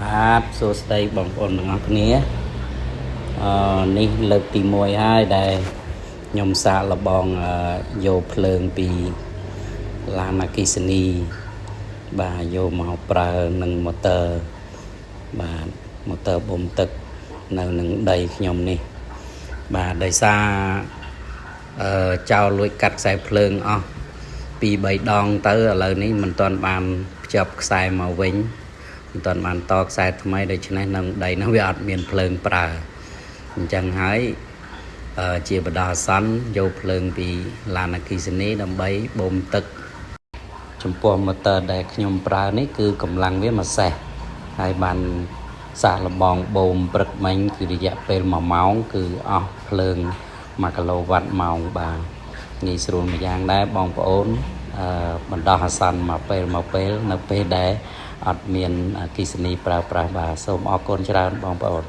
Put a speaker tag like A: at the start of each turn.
A: បាទសួស្តីបងប្អូនទាំងអស់គ្នានេះលើកទី1ហើយដែលខ្ញុំសាកល្បងយកភ្លើងពីឡានអគ្គិសនីបាទយកមកប្រើនឹងម៉ូទ័របាទម៉ូទ័របូមទឹកនៅនឹងដីខ្ញុំនេះបាទដោយសារចោលលួចកាត់ខ្សែភ្លើងអស់2-3 ដងទៅឥឡូវនេះមិនទាន់បានភ្ជាប់ខ្សែមកវិញមិនទាន់បានតខ្សែថ្មីដូច្នេះនៅដីនោះវាអត់មានភ្លើងប្រើអញ្ចឹងហើយជាបដាសន្នយកភ្លើងពីឡានអគ្គិសនីដើម្បីបូមទឹកចំពោះម៉ូទ័រដែលខ្ញុំប្រើនេះគឺកម្លាំងវា1សេសហើយបានសាកល្បងបូមព្រឹកមិញគឺរយៈពេល1ម៉ោងគឺអស់ភ្លើង1គីឡូវ៉ាត់ម៉ោងបាទងាយស្រួលមួយយ៉ាងដែរបងប្អូនបណ្ដោះអាសន្នមកពេលនៅពេលដែលអត់មានអគ្គិសនីប្រើប្រាស់បាទសូមអរគុណច្រើនបងប្អូន